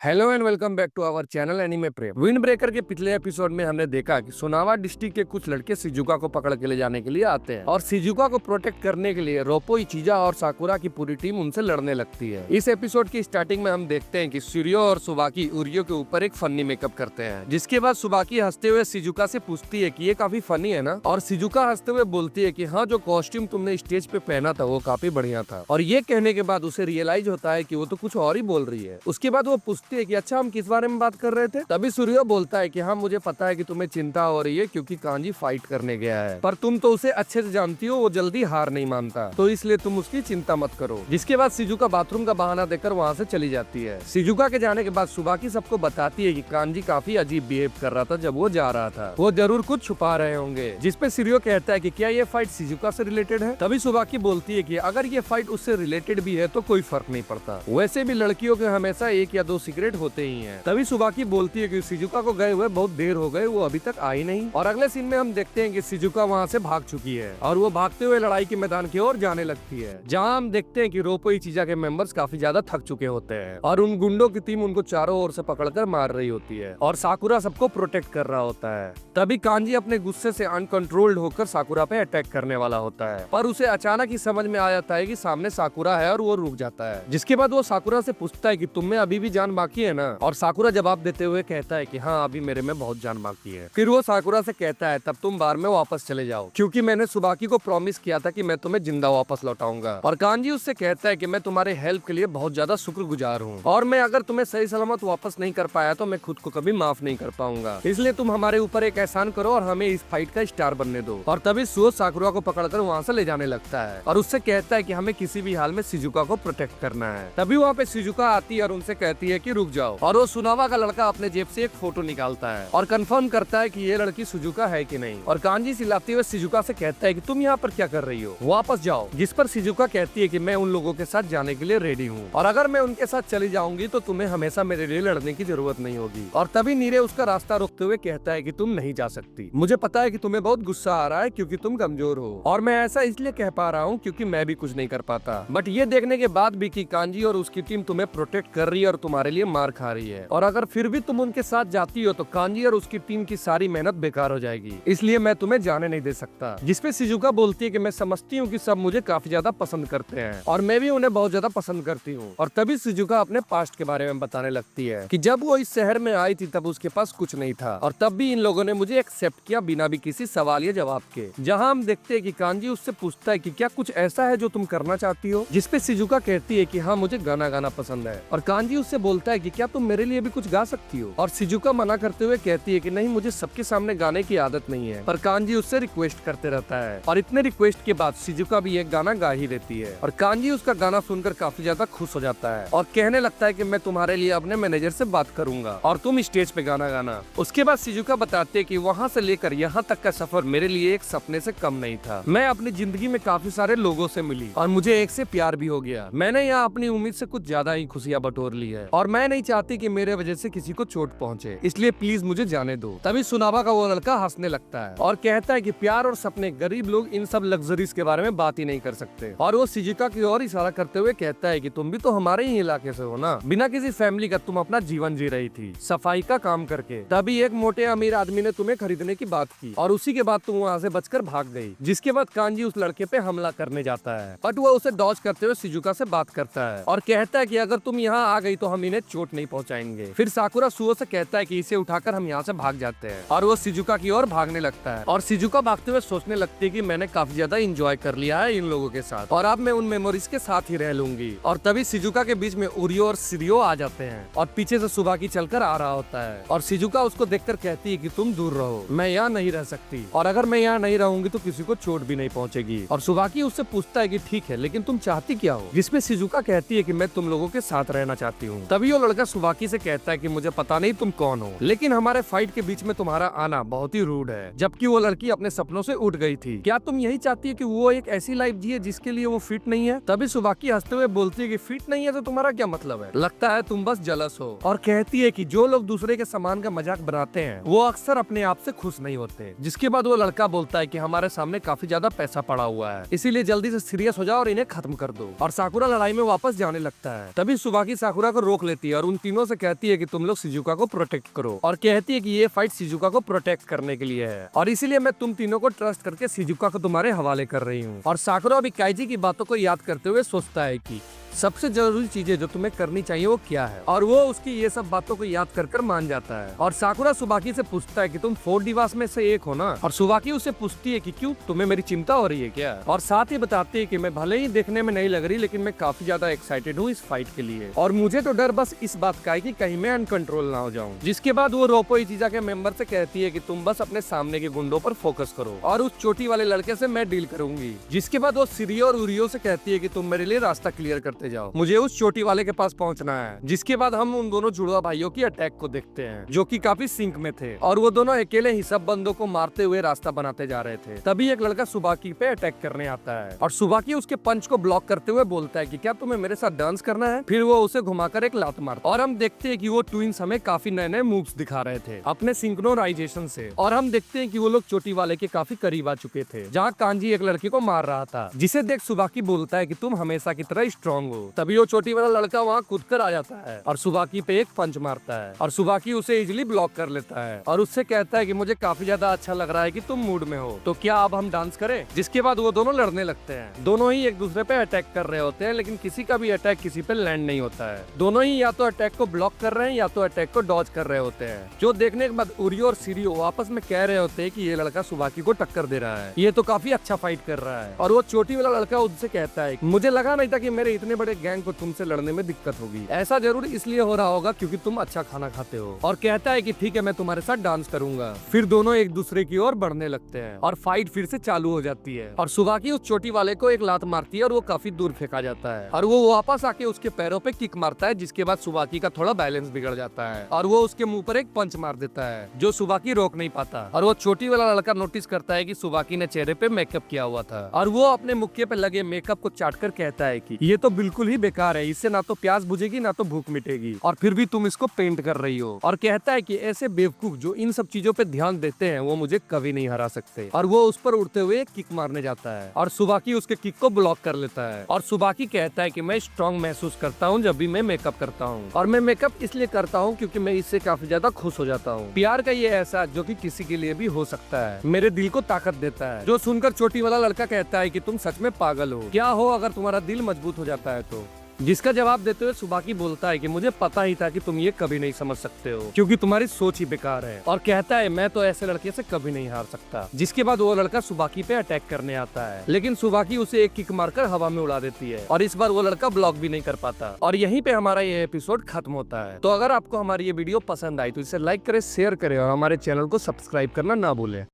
Hello and welcome back to our channel anime Prem. Wind breaker के पिछले episode में हमने देखा कि सोनावा डिस्ट्रिक्ट के कुछ लड़के शिजुका को पकड़ के ले जाने के लिए आते हैं और शिजुका को प्रोटेक्ट करने के लिए रोपो, इचिजा और साकुरा की पूरी टीम उनसे लड़ने लगती है। इस एपिसोड की स्टार्टिंग में हम देखते हैं कि सूर्यो और सुबाकी उरियो के ऊपर एक फनी मेकअप करते हैं, जिसके बाद सुबाकी हंसते हुए शिजुका से पूछती है कि ये काफी फनी है ना, और शिजुका हंसते हुए बोलती है कि हाँ, जो कॉस्ट्यूम तुमने स्टेज पे पहना था वो काफी बढ़िया था। और ये कहने के बाद उसे रियलाइज होता है कि वो तो कुछ और ही बोल रही है। उसके बाद वो पूछती है कि अच्छा, हम किस बारे में बात कर रहे थे। तभी सूर्यो बोलता है कि हाँ, मुझे पता है कि तुम्हें चिंता हो रही है क्योंकि कांजी फाइट करने गया है, पर तुम तो उसे अच्छे से जानती हो, वो जल्दी हार नहीं मानता, तो इसलिए तुम उसकी चिंता मत करो। जिसके बाद शिजुका बाथरूम का बहाना देकर वहाँ से चली जाती है। शिजुका के जाने के बाद सुबाकी सबको बताती है कि कांजी काफी अजीब बिहेव कर रहा था जब वो जा रहा था, वो जरूर कुछ छुपा रहे होंगे। जिसपे सूर्यो कहता है कि क्या ये फाइट शिजुका से रिलेटेड है। तभी सुबाकी बोलती है कि अगर ये फाइट उससे रिलेटेड भी है तो कोई फर्क नहीं पड़ता, वैसे भी लड़कियों के हमेशा एक या दो सीक्रेट होते ही हैं। तभी सुबाकी बोलती है कि शिजुका को गए हुए बहुत देर हो गए, वो अभी तक आई नहीं। और अगले सीन में हम देखते हैं कि शिजुका वहाँ से भाग चुकी है और वो भागते हुए लड़ाई के मैदान की ओर जाने लगती है, जहाँ हम देखते हैं कि रोपो, इचिजा के मेंबर्स काफी ज्यादा थक चुके होते हैं और उन गुंडों की टीम उनको चारों ओर से पकड़कर मार रही होती है और साकुरा सबको प्रोटेक्ट कर रहा होता है। तभी कांजी अपने गुस्से से अनकंट्रोल्ड होकर साकुरा पे अटैक करने वाला होता है, पर उसे अचानक ही समझ में आ जाता है कि सामने साकुरा है और वो रुक जाता है। जिसके बाद वो साकुरा से पूछता है कि तुम में अभी भी जान बाकी है ना, और साकुरा जवाब देते हुए कहता है कि हाँ, अभी मेरे में बहुत जान बाकी है। फिर वो साकुरा से कहता है तब तुम बार में वापस चले जाओ, क्योंकि मैंने सुबाकी को प्रॉमिस किया था कि मैं तुम्हें जिंदा वापस लौटाऊंगा। और कांजी उससे कहता है कि मैं तुम्हारे हेल्प के लिए बहुत ज्यादा शुक्रगुजार हूँ, और मैं अगर तुम्हें सही सलामत वापस नहीं कर पाया तो मैं खुद को कभी माफ नहीं कर पाऊंगा, इसलिए तुम हमारे ऊपर एक एहसान करो और हमें इस फाइट का स्टार बनने दो। और तभी सुओ साकुरा को पकड़कर वहाँ से ले जाने लगता है और उससे कहता है कि हमें किसी भी हाल में शिजुका को प्रोटेक्ट करना है। तभी वहाँ पे शिजुका आती है और उनसे कहती है कि रुक जाओ, और वो सुनावा का लड़का अपने जेब से एक फोटो निकालता है और कंफर्म करता है कि ये लड़की शिजुका है कि नहीं। और कांजी चिल्लाते हुए शिजुका से कहता है कि तुम यहाँ पर क्या कर रही हो, वापस जाओ। जिस पर शिजुका कहती है कि मैं उन लोगों के साथ जाने के लिए रेडी हूँ, और अगर मैं उनके साथ चली जाऊंगी तो तुम्हें हमेशा मेरे लिए लड़ने की जरूरत नहीं होगी। और तभी नीरे उसका रास्ता रोकते हुए कहता है कि तुम नहीं जा सकती, मुझे पता है कि तुम्हें बहुत गुस्सा आ रहा है क्योंकि तुम कमजोर हो, और मैं ऐसा इसलिए कह पा रहा हूँ क्योंकि मैं भी कुछ नहीं कर पाता, बट ये देखने के बाद भी कि कांजी और उसकी टीम तुम्हें प्रोटेक्ट कर रही है और तुम्हारे लिए मार खा रही है, और अगर फिर भी तुम उनके साथ जाती हो तो कांजी और उसकी टीम की सारी मेहनत बेकार हो जाएगी, इसलिए मैं तुम्हें जाने नहीं दे सकता। जिसपे शिजुका बोलती है कि मैं समझती हूँ कि सब मुझे काफी ज्यादा पसंद करते हैं और मैं भी उन्हें बहुत ज्यादा पसंद करती हूँ। और तभी शिजुका अपने पास्ट के बारे में बताने लगती है कि जब वो इस शहर में आई थी तब उसके पास कुछ नहीं था, और तब भी इन लोगों ने मुझे एक्सेप्ट किया बिना भी किसी सवाल या जवाब के। जहाँ हम देखते हैं कि कांजी उससे पूछता है कि क्या कुछ ऐसा है जो तुम करना चाहती हो, जिसपे शिजुका कहती है कि हाँ, मुझे गाना गाना पसंद है। और कांजी उससे बोलता है कि क्या तुम मेरे लिए भी कुछ गा सकती हो, और शिजुका मना करते हुए कहती है कि नहीं, मुझे सबके सामने गाने की आदत नहीं है। पर कांजी उससे रिक्वेस्ट करते रहता है और इतने रिक्वेस्ट के बाद शिजुका भी एक गाना गा ही देती है, और कांजी उसका गाना सुनकर काफी ज्यादा खुश हो जाता है और कहने लगता है कि मैं तुम्हारे लिए अपने मैनेजर से बात करूंगा और तुम स्टेज पे गाना गाना। उसके बाद शिजुका बताते है कि वहाँ से लेकर यहाँ तक का सफर मेरे लिए एक सपने से कम नहीं था। मैं अपनी जिंदगी में काफी सारे लोगों से मिली और मुझे एक से प्यार भी हो गया। मैंने यहाँ अपनी उम्मीद से कुछ ज्यादा ही खुशियाँ बटोर ली है, और मैं नहीं चाहती कि मेरे वजह से किसी को चोट पहुँचे, इसलिए प्लीज मुझे जाने दो। तभी सुनावा का वो लड़का हंसने लगता है और कहता है कि प्यार और सपने, गरीब लोग इन सब लग्जरीज के बारे में बात ही नहीं कर सकते। और वो शिजुका की ओर इशारा करते हुए कहता है कि तुम भी तो हमारे ही इलाके से हो ना, बिना किसी फैमिली का तुम अपना जीवन जी रही थी सफाई का काम करके। तभी एक मोटे अमीर आदमी ने तुम्हें खरीदने की बात की और उसी के बाद तुम वहाँ से बचकर भाग गई। जिसके बाद कांजी उस लड़के पे हमला करने जाता है, बट वो उसे डॉज करते हुए शिजुका से बात करता है और कहता है कि अगर तुम यहाँ आ गई तो हम इन्हें चोट नहीं पहुँचाएंगे। फिर साकुरा सुओ से कहता है कि इसे उठाकर हम यहाँ से भाग जाते हैं, और वो शिजुका की ओर भागने लगता है। और शिजुका भागते हुए सोचने लगती है कि मैंने काफी ज्यादा एंजॉय कर लिया है इन लोगों के साथ, और अब मैं उन मेमोरीज के साथ ही रह लूंगी। और तभी शिजुका के बीच में उरियो और शिर्यो आ जाते हैं और पीछे से सुबाकी चलकर आ रहा होता है, और शिजुका उसको देखकर कहती है कि तुम दूर रहो, मैं यहाँ नहीं रह सकती, और अगर मैं यहाँ नहीं रहूंगी तो किसी को चोट भी नहीं पहुँचेगी। और सुबाकी उससे पूछता है कि ठीक है, लेकिन तुम चाहती क्या हो, जिसमें शिजुका कहती है कि मैं तुम लोगों के साथ रहना चाहती हूँ। तभी वो लड़का सुबाकी से कहता है कि मुझे पता नहीं तुम कौन हो, लेकिन हमारे फाइट के बीच में तुम्हारा आना बहुत ही रूड है, जबकि वो लड़की अपने सपनों से उठ गई थी। क्या तुम यही चाहती है कि वो एक ऐसी लाइफ जिए जिसके लिए वो फिट नहीं है? तभी सुबाकी हंसते हुए बोलती है कि फिट नहीं है तो तुम्हारा क्या मतलब है, लगता है तुम बस जलस हो। और कहती है कि जो लोग दूसरे के सामान का मजाक बनाते हैं वो अक्सर अपने आप से खुश नहीं होते। जिसके बाद वो लड़का बोलता है कि हमारे सामने काफी ज्यादा पैसा पड़ा हुआ है, इसीलिए जल्दी से सीरियस हो जाओ और इन्हें खत्म कर दो। और साकुरा लड़ाई में वापस जाने लगता है। तभी सुबाकी साकुरा को रोक लेती है और उन तीनों से कहती है कि तुम लोग शिजुका को प्रोटेक्ट करो, और कहती है कि ये फाइट शिजुका को प्रोटेक्ट करने के लिए है और इसीलिए मैं तुम तीनों को ट्रस्ट करके शिजुका को तुम्हारे हवाले कर रही हूँ। और साकुरा अभी काइजी की बातों को याद करते हुए सोचता है कि सबसे जरूरी चीजें जो तुम्हें करनी चाहिए वो क्या है, और वो उसकी ये सब बातों को याद कर मान जाता है। और साकुरा सुबाकी से पूछता है कि तुम 4 डिवास में से एक हो ना, और सुबाकी उससे पूछती है कि क्यों, तुम्हें मेरी चिंता हो रही है क्या, और साथ ही बताती है कि मैं भले ही देखने में नहीं लग रही लेकिन मैं काफी ज्यादा एक्साइटेड हूँ इस फाइट के लिए, और मुझे तो डर बस इस बात का है कि कहीं मैं अनकंट्रोल ना हो जाऊँ। जिसके बाद वो रोपो इचिजा के मेंबर से कहती है कि तुम बस अपने सामने के गुंडों पर फोकस करो और उस चोटी वाले लड़के से मैं डील करूंगी। जिसके बाद वो सिरियो और उरियो से कहती है कि तुम मेरे लिए रास्ता क्लियर करते जाओ, मुझे उस चोटी वाले के पास पहुंचना है। जिसके बाद हम उन दोनों जुड़वा भाइयों की अटैक को देखते हैं जो कि काफी सिंक में थे, और वो दोनों अकेले ही सब बंदों को मारते हुए रास्ता बनाते जा रहे थे। तभी एक लड़का सुबाकी पे अटैक करने आता है और सुबाकी उसके पंच को ब्लॉक करते हुए बोलता है कि क्या तुम्हें मेरे साथ डांस करना है। फिर वो उसे घुमाकर एक लात मारता और हम देखते हैं कि वो ट्विंस हमें काफी नए नए मूव्स दिखा रहे थे अपने सिंक्रोनाइजेशन से, और हम देखते हैं कि वो लोग चोटी वाले के काफी करीब आ चुके थे जहाँ कांजी एक लड़के को मार रहा था, जिसे देख सुबाकी बोलता है कि तुम हमेशा की तरह स्ट्रॉन्ग हो। तभी वो चोटी वाला लड़का वहाँ कूद कर आ जाता है और सुबाकी पे एक पंच मारता है और सुबाकी उसे इजिली ब्लॉक कर लेता है और उससे कहता है कि मुझे काफी ज्यादा अच्छा लग रहा है कि तुम मूड में हो, तो क्या अब हम डांस करें। जिसके बाद वो दोनों लड़ने लगते हैं। दोनों ही एक दूसरे पे अटैक कर रहे होते हैं लेकिन किसी का भी अटैक किसी पे लैंड नहीं होता है। दोनों ही या तो अटैक को ब्लॉक कर रहे हैं या तो अटैक को डॉज कर रहे होते हैं। जो देखने के बाद उरियो और सिरियो आपस में कह रहे होते हैं कि ये लड़का सुबाकी को टक्कर दे रहा है, ये तो काफी अच्छा फाइट कर रहा है। और वो चोटी वाला लड़का उससे कहता है मुझे लगा नहीं था कि मेरे इतने बड़े गैंग को तुमसे लड़ने में दिक्कत होगी, ऐसा जरूर इसलिए हो रहा होगा क्योंकि तुम अच्छा खाना खाते हो। और कहता है कि ठीक है मैं तुम्हारे साथ डांस करूंगा। फिर दोनों एक दूसरे की ओर बढ़ने लगते हैं और फाइट फिर से चालू हो जाती है और सुबाकी उस चोटी वाले को एक लात मारती है और वो काफी दूर फेंका जाता है और वो वापस आके उसके पैरों पे किक मारता है। जिसके बाद सुबाकी का थोड़ा बैलेंस बिगड़ जाता है और वो उसके मुंह पर एक पंच मार देता है जो सुबाकी रोक नहीं पाता। और वो छोटी वाला लड़का नोटिस करता है कि सुबाकी ने चेहरे पे मेकअप किया हुआ था और वो अपने मुक्के पे लगे मेकअप को चाटकर कहता है कि ये तो बिल्कुल ही बेकार है, इससे ना तो प्यास बुझेगी ना तो भूख मिटेगी और फिर भी तुम इसको पेंट कर रही हो। और कहता है कि ऐसे बेवकूफ जो इन सब चीजों पे ध्यान देते हैं वो मुझे कभी नहीं हरा सकते। और वो उस पर उड़ते हुए किक मारने जाता है और सुबाकी उसके किक को ब्लॉक कर लेता है और सुबाकी कहता है कि मैं स्ट्रॉन्ग महसूस करता हूँ जब भी मैं मेकअप करता हूँ और मैं मेकअप इसलिए करता हूँ क्योंकि मैं इससे काफी ज्यादा खुश हो जाता हूँ। प्यार का ये एहसास जो कि किसी के लिए भी हो सकता है मेरे दिल को ताकत देता है। जो सुनकर चोटी वाला लड़का कहता है कि तुम सच में पागल हो, क्या हो अगर तुम्हारा दिल मजबूत हो जाता है तो। जिसका जवाब देते हुए सुबाकी बोलता है कि मुझे पता ही था कि तुम ये कभी नहीं समझ सकते हो क्योंकि तुम्हारी सोच ही बेकार है, और कहता है मैं तो ऐसे लड़के से कभी नहीं हार सकता। जिसके बाद वो लड़का सुबाकी पे अटैक करने आता है लेकिन सुबाकी उसे एक किक मारकर हवा में उड़ा देती है और इस बार वो लड़का ब्लॉक भी नहीं कर पाता और यहीं पे हमारा ये एपिसोड खत्म होता है। तो अगर आपको हमारी ये वीडियो पसंद आई तो इसे लाइक करे, शेयर करे और हमारे चैनल को सब्सक्राइब करना ना भूले।